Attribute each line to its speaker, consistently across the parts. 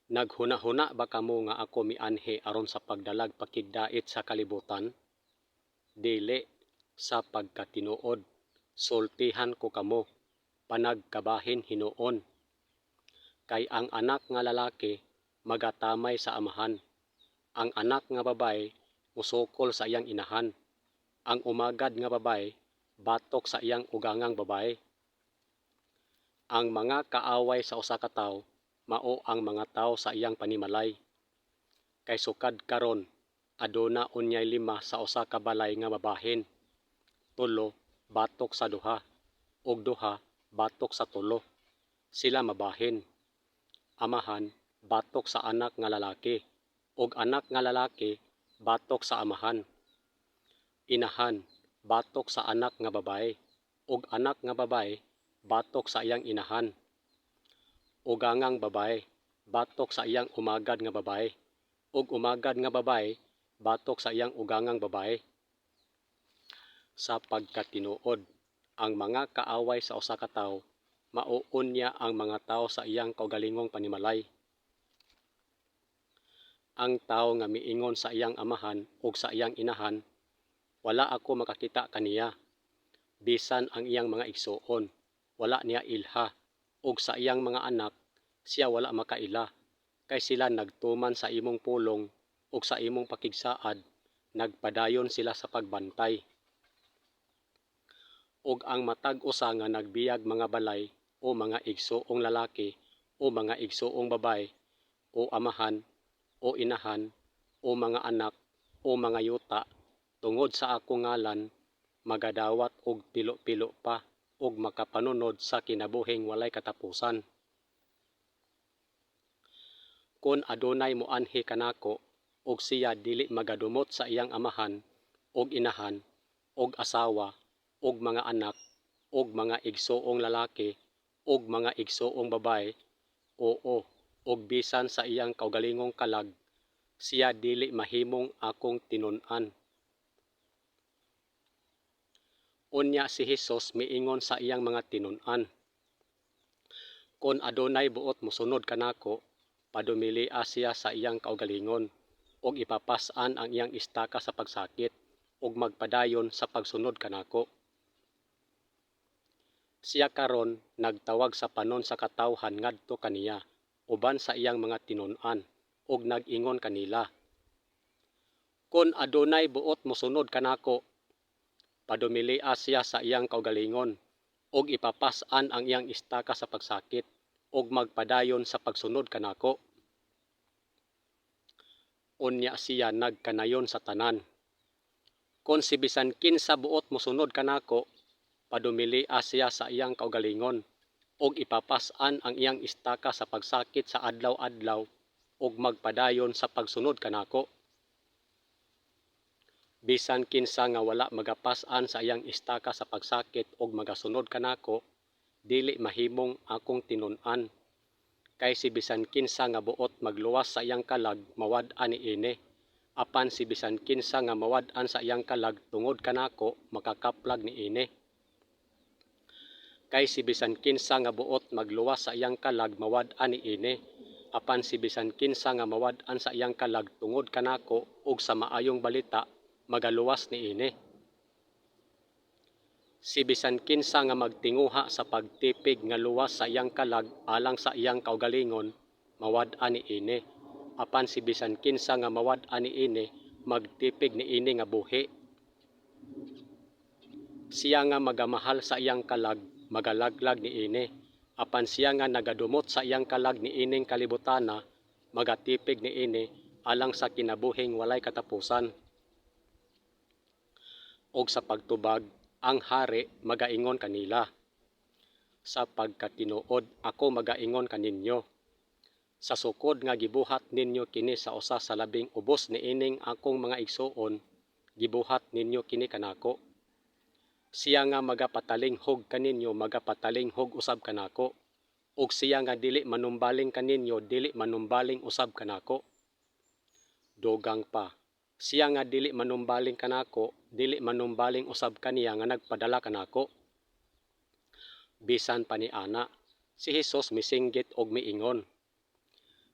Speaker 1: Naghuna-huna ba kamo nga ako mianhi aron sa pagdalag pakigdait sa kalibutan? Dili, sa pagkatinuod, sultihan ko kamo, panagkabahin hinuon. Kay ang anak nga lalaki magatamay sa amahan, ang anak nga babay musukol sa iyang inahan, ang umagad nga babay batok sa iyang ugangang babae. Ang mga kaaway sa usa ka tawo mao ang mga tawo sa iyang panimalay. Kay sukad karon aduna unyay 5 sa usa ka balay nga mabahin, 3 batok sa 2 ug 2 batok sa 3. Sila mabahin. Amahan batok sa anak nga lalaki ug anak nga lalaki batok sa amahan. Inahan batok sa anak nga babae ug anak nga babae batok sa iyang inahan. Ugangang babae batok sa iyang umagad nga babae ug umagad nga babae batok sa iyang ugangang babae. Sa pagkatinuod, ang mga kaaway sa usa ka tawo mauunya ang mga tawo sa iyang kaugalingong panimalay. Ang tawo nga miingon sa iyang amahan ug sa iyang inahan, wala ako makakita kaniya. Bisan ang iyang mga igsuon, wala niya ilha, ug sa iyang mga anak, siya wala makaila, kay sila nagtuman sa imong pulong ug sa imong pakigsaad, nagpadayon sila sa pagbantay. Ug ang matag usa nga nagbiyag mga balay o mga igsuong lalaki o mga igsuong babay o amahan o inahan o mga anak o mga yuta tungod sa akong ngalan magadawat og pilo-pilo pa ug makapanunod sa kinabuhing walay katapusan. Kun adunay moanhi kanako ug siya dili magadumot sa iyang amahan ug inahan ug asawa ug mga anak ug mga igsuong lalaki ug mga igsuong babaye, oo, ug bisan sa iyang kaugalingong kalag, siya dili mahimong akong tinun-an. Unya si Hesus miingon sa iyang mga tinun-an, kun adunay buot mosunod kanako, padumilia siya sa iyang kaugalingon ug ipapas-an ang iyang istaka sa pagsakit ug magpadayon sa pagsunod kanako. Siya karon nagtawag sa panon sa katawhan ngadto kaniya uban sa iyang mga tinun-an ug nag-ingon kanila, kun adunay buot mosunod kanako, padumilia siya sa iyang kaugalingon ug ipapas-an ang iyang istaka sa pagsakit ug magpadayon sa pagsunod kanako. Unya siya nagkanayon sa tanan, kun si bisan kinsa buot mosunod kanako, padumilia siya sa iyang kaugalingon ug ipapas-an ang iyang istaka sa pagsakit sa adlaw-adlaw ug magpadayon sa pagsunod kanako. Bisan kinsa nga wala magapas-an sa iyang istaka sa pagsakit ug magasunod kanako, dili mahimong akong tinun-an. Kay si bisan kinsa nga buot magluwas sa iyang kalag mawad-an niini, apan si bisan kinsa nga mawad-an sa iyang kalag tungod kanako makakaplag niini. Kay si bisan kinsa nga buot magluwas sa iyang kalag mawad-an niini, apan si bisan kinsa nga mawad-an sa iyang kalag tungod kanako ug sa maayong balita magaluwas niini. Si bisan kinsa nga magtinguha sa pagtipig nga luwas sa iyang kalag alang sa iyang kaugalingon mawad-an niini, apan si bisan kinsa nga mawad-an niini magtipig niini nga buhi. Siya nga magamahal sa iyang kalag magalaglag niini, apan siya nga nagadumot sa iyang kalag niining kalibutana magatipig niini alang sa kinabuhing walay katapusan. Og sa pagtubag, ang hari magaingon kanila, sa pagkatinuod ako magaingon kaninyo, sa sukod nga gibuhat ninyo kini sa usa sa labing ubos niining akong mga igsuon, gibuhat ninyo kini kanako. Siya nga magapatalinghog kaninyo magapatalinghog usab kanako, ug siya nga dili manumbaling kaninyo dili manumbaling usab kanako. Dugang pa, siya nga dili manumbaling kanako dili manumbaling usab kaniya nga nagpadala kanako. Bisan pa ni ana, si Hesus misinggit og miingon,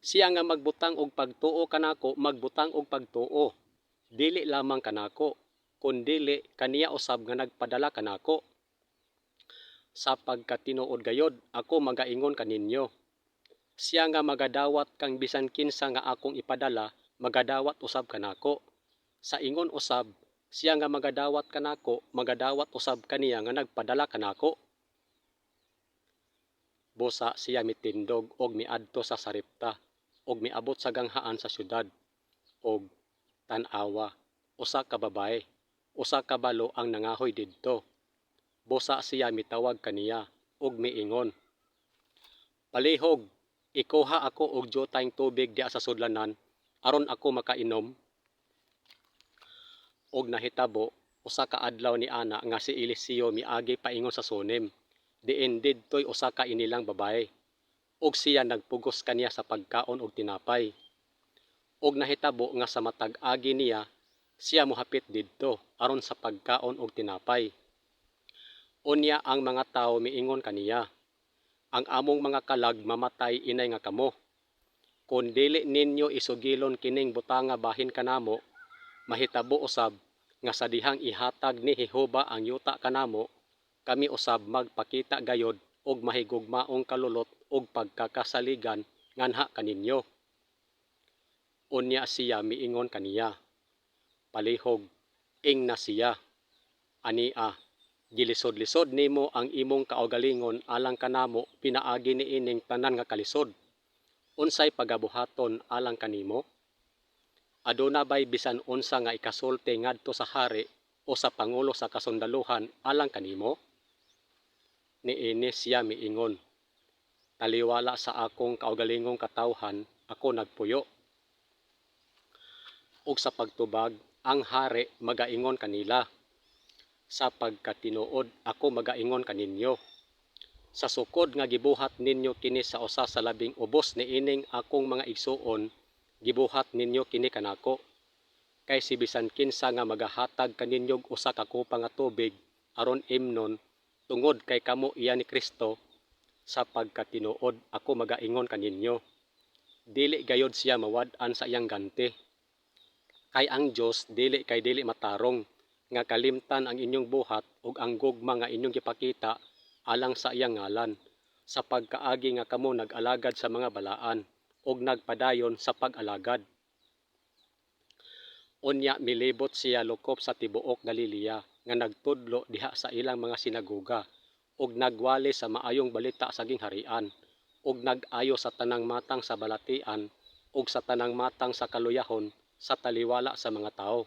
Speaker 1: Siya nga magbutang og pagtuo kanako, magbutang og pagtuo. Dili lamang kanako, kundili kaniya usab nga nagpadala kanako. Sa pagkatinuod gayod, ako magaingon kaninyo. Siya nga magadawat kang bisan kinsa nga akong ipadala, magadawat usab kanako. Sa ingon usab, siya nga magadawat kanako, magadawat usab kaniya nga nagpadala kanako. Busa siya mitindog og miadto sa Sarepta, og miabot sa ganghaan sa syudad, og tan-awa, usa ka babae, usa ka balo ang nangahoy didto. Busa siya mitawag kaniya, og miingon, "Palihog, ikuha ako og jutayng tubig diha sa sudlanan, aron ako makainom." Og nahitabo, usa ka adlaw ni ana nga si Eliseo miagi paingon sa sunem, diin didtoy usa ka inilang babae, og siya nagpugos kaniya sa pagkaon og tinapay. Og nahitabo nga sa matag agi niya, siya mohapit didto aron sa pagkaon og tinapay. Unya ang mga tawo miingon kaniya, "Ang among mga kalag mamatay inay nga kamo. Kung dili ninyo isugilon kining butanga bahin kanamo, mahitabo usab nga sa dihang ihatag ni Jehova ang yuta kanamo, kami usab magpakita gayod og mahigugmaong kalulot og pagkakasaligan nganha kaninyo." Unya siya miingon kaniya, "Palihog, ing na siya. Ania, gilisod-lisod nimo ang imong kaugalingon alang kanamo pinaagi niining tanan nga kalisod. Unsay pagabuhaton alang kanimo? Aduna bay bisan unsa nga ikasulti ngadto sa hari o sa pangulo sa kasundaluhan alang kanimo?" Niini siya miingon, "Taliwala sa akong kaugalingong katawhan, ako nagpuyo." Ug sa pagtubag, ang hari magaingon kanila, "Sa pagkatinuod ako magaingon kaninyo, sa sukod nga gibuhat ninyo kini sa usa sa labing ubos niining akong mga igsuon, gibuhat ninyo kini kanako. Kay si bisan kinsa nga magahatag kaninyog usa ka kopa nga tubig aron imnon tungod kay kamo iya ni Kristo, sa pagkatinuod ako magaingon kaninyo, dili gayod siya mawad-an sa iyang ganti. Kay ang Dios dili matarong nga kalimtan ang inyong buhat ug ang gugma nga inyong gipakita alang sa iyang ngalan, sa pagkaagi nga kamo nag-alagad sa mga balaan ug nagpadayon sa pag-alagad." Unya milibot siya lokop sa tibuok Galilea nga nagtudlo diha sa ilang mga sinagoga ug nagwali sa maayong balita sa gingharian ug nag-ayo sa tanang matang sa balatian ug sa tanang matang sa kaluyahon sa taliwala sa mga tao.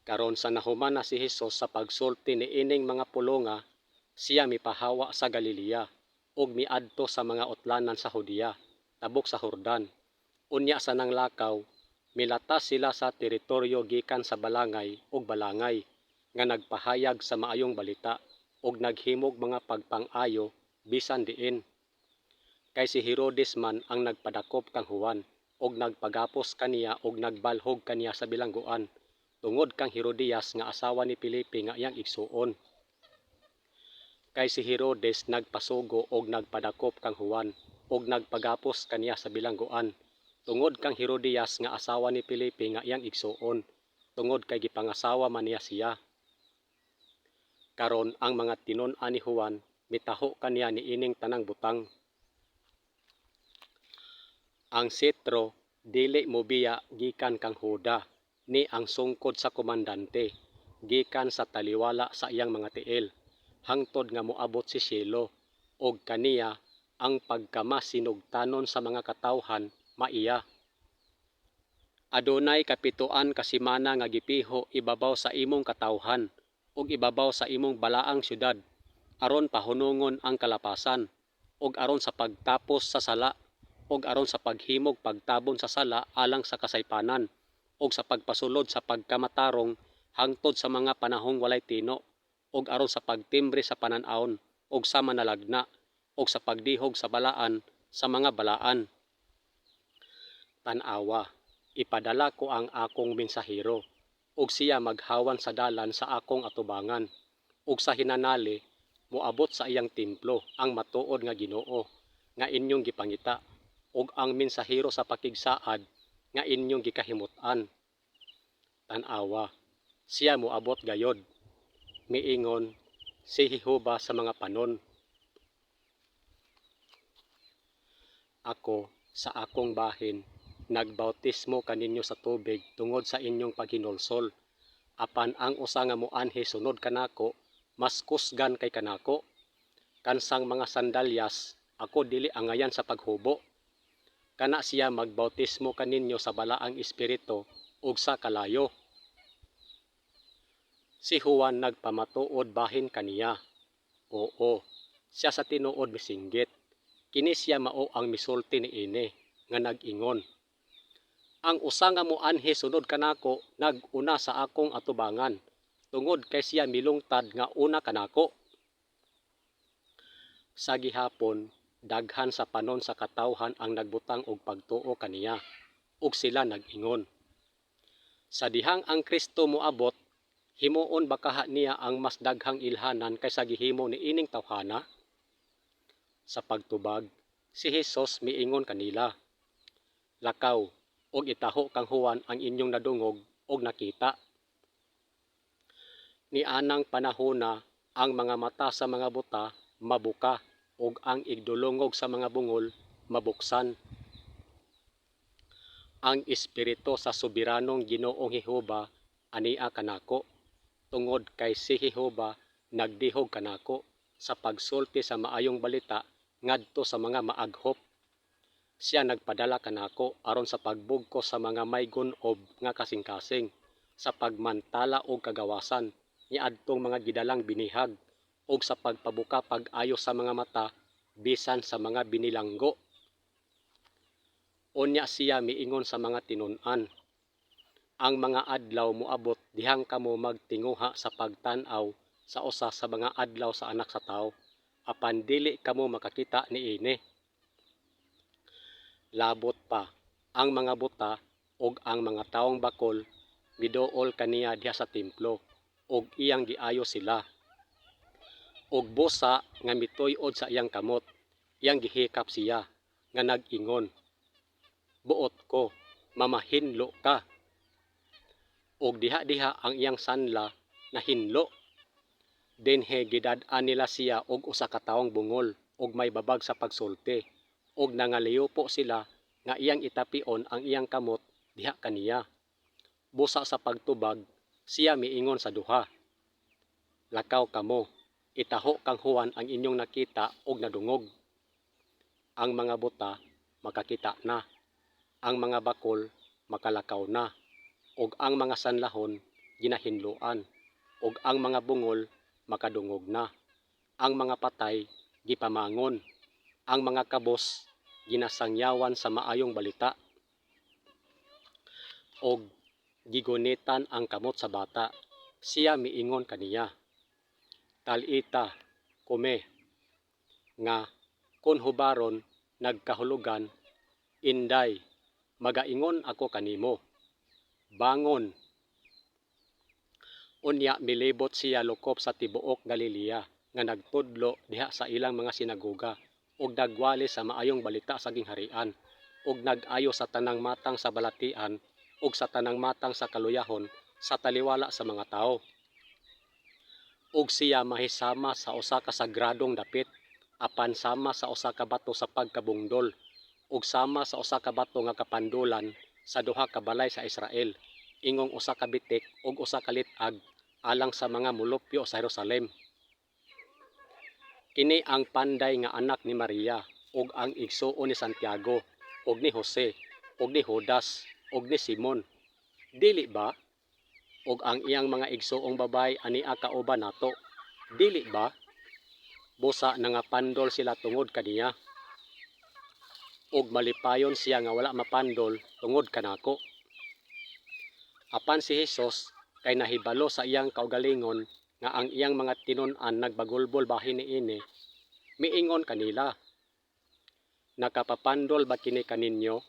Speaker 1: Karon sa nahuman na si Hesus sa pagsulti niining mga pulonga, siya mipahawa sa Galilea ug miadto sa mga utlanan sa Judea, tabok sa Jordan. Unya sa nanglakaw, milatas sila sa teritoryo gikan sa balangay ug balangay nga nagpahayag sa maayong balita ug naghimog mga pagpang-ayo bisan diin. Kay si Herodes man ang nagpadakop kang Juan ug nagpagapos kaniya ug nagbalhog kaniya sa bilangguan tungod kang Herodias nga asawa ni Felipe nga iyang igsuon. Kay si Herodes nagpasugo ug nagpadakop kang Juan ug nagpagapos kaniya sa bilangguan tungod kang Herodias nga asawa ni Felipe nga iyang igsuon, tungod kay gipangasawa man niya siya. Karon ang mga tinun-an ni Juan mitaho kaniya niining tanang butang. Ang sitro dili mobiya gikan kang Huda, ni ang sungkod sa komandante gikan sa taliwala sa iyang mga tiil, hangtod nga moabot si Sielo, og kaniya ang pagkamasinugtanon sa mga katawhan maiya. Adunay kapituan ka semana nga gipiho ibabaw sa imong katawhan ug ibabaw sa imong balaang syudad, aron pahunungon ang kalapasan ug aron sa pagtapos sa sala ug aron sa paghimog pagtabon sa sala alang sa kasaypanan ug sa pagpasulod sa pagkamatarong hangtod sa mga panahong walay tino ug aron sa pagtimbre sa panan-awon ug sa manalagna ug sa pagdihog sa balaan sa mga balaan. Tan-awa, ipadala ko ang akong mensahero ug siya maghawan sa dalan sa akong atubangan ug sa hinanali moabot sa iyang templo ang matuod nga Ginoo nga inyong gipangita ug ang mensahero sa pakigsaad nga inyong gikahimutan. Tan-awa, siya moabot gayod, miingon si Jehova sa mga panon. Ako sa akong bahin nagbautismo kaninyo sa tubig tungod sa inyong paghinulsol. Apan ang usa nga moanhi sunod kanako, mas kusgan kay kanako. Kansang mga sandalyas, ako dili angayan sa paghubo. Kana siya magbautismo kaninyo sa balaang espiritu ug sa kalayo. Si Juan nagpamatuod bahin kaniya. Oo, siya sa tinuod misinggit. Kini siya mao ang misulti niini nga nag-ingon. Ang usa nga moanhi sunod kanako nag-una sa akong atubangan, tungod kay siya milungtad nga una kanako. Sa gihapon, daghan sa panon sa katawhan ang nagbutang og pagtuo kaniya, ug sila nag-ingon. Sa dihang ang Kristo moabot, himuon ba kaha niya ang mas daghang ilhanan kaysa gihimo ni ining tawhana? Sa pagtubag, si Jesus miingon kanila, lakaw, og itaho kang Juan ang inyong nadungog og nakita. Ni anang panahona ang mga mata sa mga buta mabuka ug ang igdulongog sa mga bungol mabuksan. Ang espiritu sa soberanong Ginoong Jehova ania kanako, tungod kay si Jehova nagdihog kanako sa pagsulti sa maayong balita ngadto sa mga maaghop. Siya nagpadala kanako aron sa pagbugko sa mga may gunob nga kasing-kasing, sa pagmantala og kagawasan niadtong mga gidalang binihag, ug sa pagpabuka pag-ayo sa mga mata bisan sa mga binilanggo. Unya siya miingon sa mga tinun-an, ang mga adlaw moabot dihang kamo magtinguha sa pagtan-aw sa usa sa mga adlaw sa anak sa tao, apan dili kamo makakita niini. Labot pa, ang mga buta ug ang mga taong bakol miduol kaniya diha sa templo, ug iyang giayo sila. Ug busa nga mituy-od sa iyang kamot, iyang gihikap siya nga nag-ingon, buot ko, mamahinlo ka. Ug diha-diha ang iyang sanla nahinlo. Dinhe gidad-an nila siya og usa ka tawong bungol ug may babag sa pagsulti, ug nangaliyo po sila nga iyang itapion ang iyang kamot diha kaniya. Busa sa pagtubag, siya miingon sa duha, lakaw kamo, itaho kang Juan ang inyong nakita og nadungog. Ang mga buta makakita na, ang mga bakol makalakaw na, ug ang mga sanlahon ginahinluan, ug ang mga bungol makadungog na. Ang mga patay gipamangon, ang mga kabos ginasangyawan sa maayong balita, og gigunitan ang kamot sa bata. Siya miingon kaniya, talita kume, nga kun hubaron nagkahulugan, inday, magaingon ako kanimo, bangon. Unya milibot siya lokop sa tibuok Galilea nga nagtudlo diha sa ilang mga sinagoga, ug nagwali sa maayong balita sa gingharian, ug nag-ayo sa tanang matang sa balatian ug sa tanang matang sa kaluyahon sa taliwala sa mga tao. Ug siya mahisama sa usa ka sagradong dapit, apan sama sa usa ka bato sa pagkabungdol, ug sama sa usa ka bato nga kapandulan sa duha ka balay sa Israel, ingong usa ka bitik ug usa ka lit-ag alang sa mga molupyo sa Jerusalem. Kini ang panday nga anak ni Maria ug ang igsuon ni Santiago ug ni Jose ug ni Judas ug ni Simon, dili ba? Ug ang iyang mga igsuong babay ania kauban nato, dili ba? Busa nangapandol sila tungod kaniya, ug malipayon siya nga wala mapandol tungod kanako. Apan si Jesus kay nahibalo sa iyang kaugalingon nga ang iyang mga tinun-an nagbagulbol bahin niini, miingon kanila, nakapapandol ba kini kaninyo?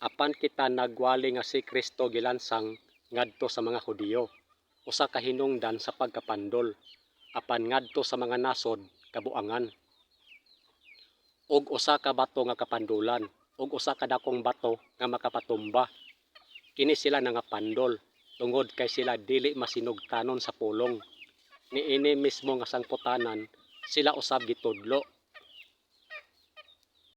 Speaker 1: Apan kita nagwali nga si Kristo gilansang ngadto sa mga Hudiyo, usa ka hinungdan sa pagkapandol, apan ngadto sa mga nasod kabuangan. og usa ka bato nga kapandulan og usa ka dakong bato nga makapatumba. Kini sila nga pandol tungod kay sila dili masinugtanon sa pulong. Niini mismo nga sangputanan sila usab gitudlo